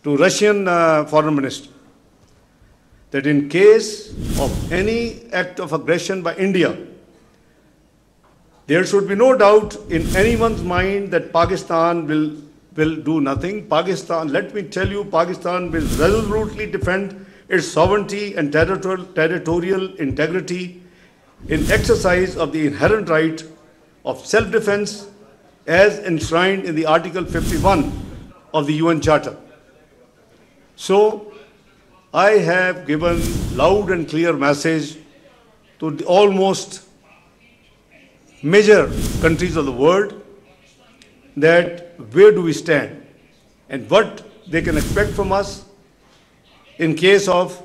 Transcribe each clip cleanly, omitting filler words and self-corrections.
to Russian Foreign Minister that in case of any act of aggression by India, there should be no doubt in anyone's mind that Pakistan will do nothing. Pakistan, let me tell you, Pakistan will resolutely defend its sovereignty and territorial integrity in exercise of the inherent right of self-defense as enshrined in the Article 51 of the UN Charter. So, I have given loud and clear message to the almost major countries of the world that where do we stand and what they can expect from us in case of.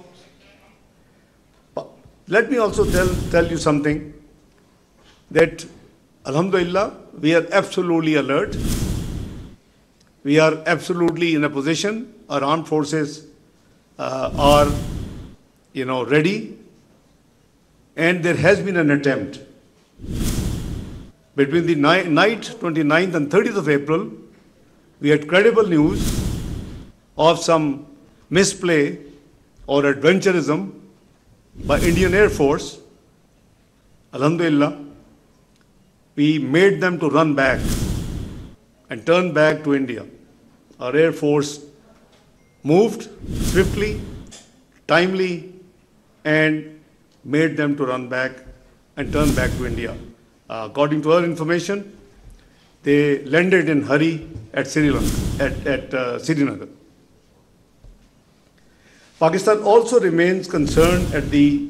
Let me also tell you something that Alhamdulillah, we are absolutely alert. We are absolutely in a position. Our armed forces are, ready. And there has been an attempt. Between the night 29th and 30th of April, we had credible news of some misplay or adventurism by Indian Air Force. Alhamdulillah, we made them to run back and turn back to India. Our Air Force moved swiftly, timely, and made them to run back and turn back to India. According to our information, they landed in hurry at Srinagar. Pakistan also remains concerned at the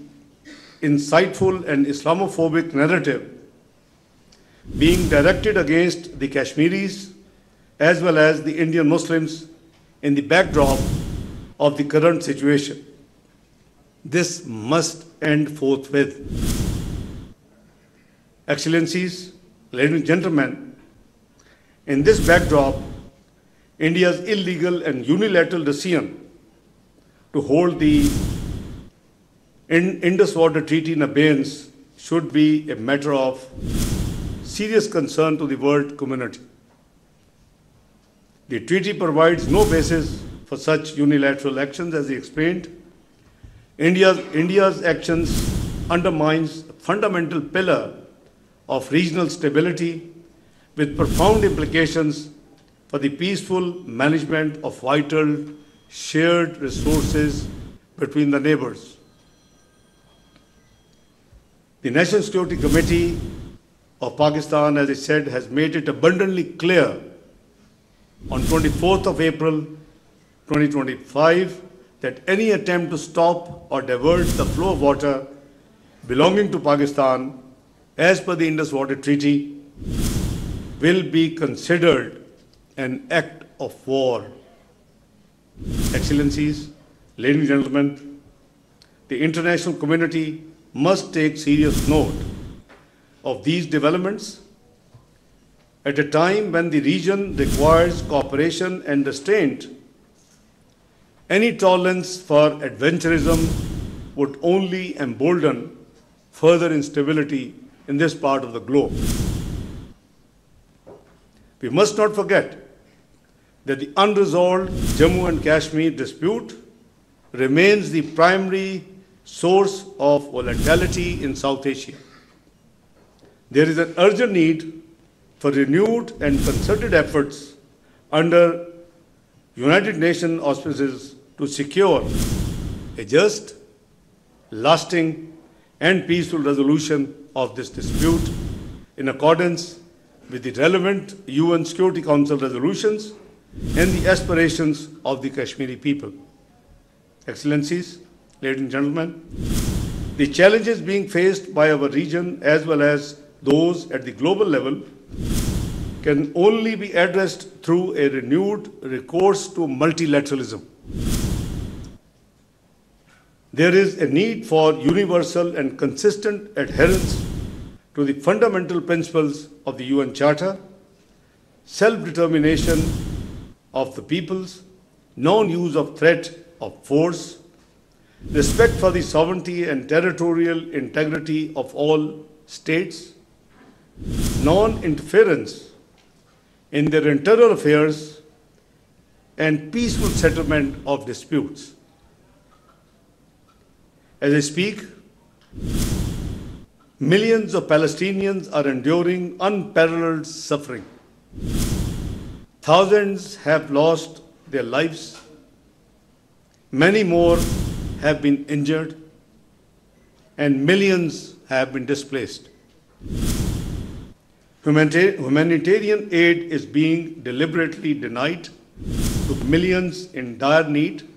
insightful and Islamophobic narrative being directed against the Kashmiris as well as the Indian Muslims in the backdrop of the current situation. This must end forthwith. Excellencies, ladies and gentlemen, in this backdrop, India's illegal and unilateral decision to hold the Indus Water Treaty in abeyance should be a matter of serious concern to the world community. The treaty provides no basis for such unilateral actions, as he explained. India's actions undermines a fundamental pillar of regional stability with profound implications for the peaceful management of vital shared resources between the neighbors. The National Security Committee of Pakistan, as I said, has made it abundantly clear on 24th of April 2025 that any attempt to stop or divert the flow of water belonging to Pakistan as per the Indus Water Treaty will be considered an act of war. Excellencies, ladies and gentlemen, the international community must take serious note of these developments at a time when the region requires cooperation and restraint. Any tolerance for adventurism would only embolden further instability in this part of the globe. We must not forget that the unresolved Jammu and Kashmir dispute remains the primary source of volatility in South Asia. There is an urgent need for renewed and concerted efforts under United Nations auspices to secure a just, lasting, and peaceful resolution of this dispute in accordance with the relevant UN Security Council resolutions and the aspirations of the Kashmiri people. Excellencies, ladies and gentlemen, the challenges being faced by our region as well as those at the global level can only be addressed through a renewed recourse to multilateralism. There is a need for universal and consistent adherence to the fundamental principles of the UN Charter, self-determination of the peoples, non-use of threat of force, respect for the sovereignty and territorial integrity of all states, non-interference in their internal affairs, and peaceful settlement of disputes. As I speak, millions of Palestinians are enduring unparalleled suffering. Thousands have lost their lives. Many more have been injured, and millions have been displaced. Humanitarian aid is being deliberately denied to millions in dire need,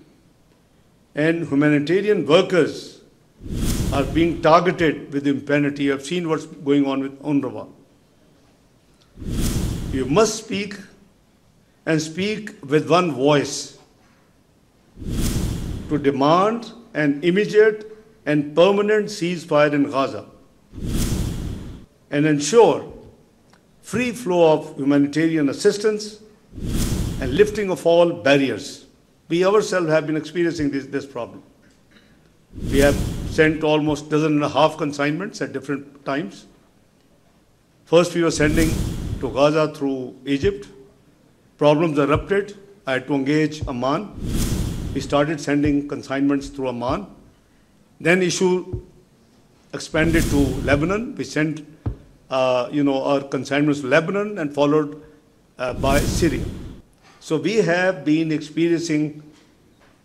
and humanitarian workers are being targeted with impunity. You have seen what's going on with UNRWA. You must speak, and speak with one voice, to demand an immediate and permanent ceasefire in Gaza and ensure free flow of humanitarian assistance and lifting of all barriers. We ourselves have been experiencing this problem. We have sent almost 1.5 consignments at different times. First we were sending to Gaza through Egypt. Problems erupted. I had to engage Amman. We started sending consignments through Amman. Then issue expanded to Lebanon. We sent our consignments to Lebanon and followed by Syria. So we have been experiencing,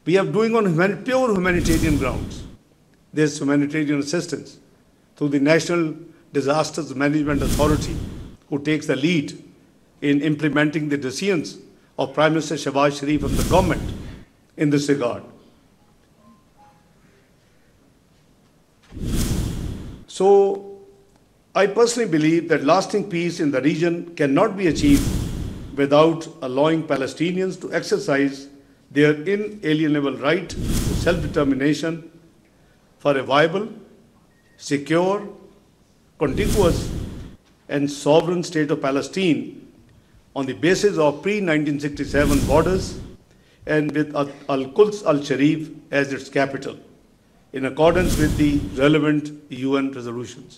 we are doing on pure humanitarian grounds this humanitarian assistance through the National Disasters Management Authority, who takes the lead in implementing the decisions of Prime Minister Shehbaz Sharif and the government in this regard. So I personally believe that lasting peace in the region cannot be achieved without allowing Palestinians to exercise their inalienable right to self-determination for a viable, secure, contiguous, and sovereign state of Palestine on the basis of pre-1967 borders and with Al-Quds Al-Sharif as its capital, in accordance with the relevant UN resolutions.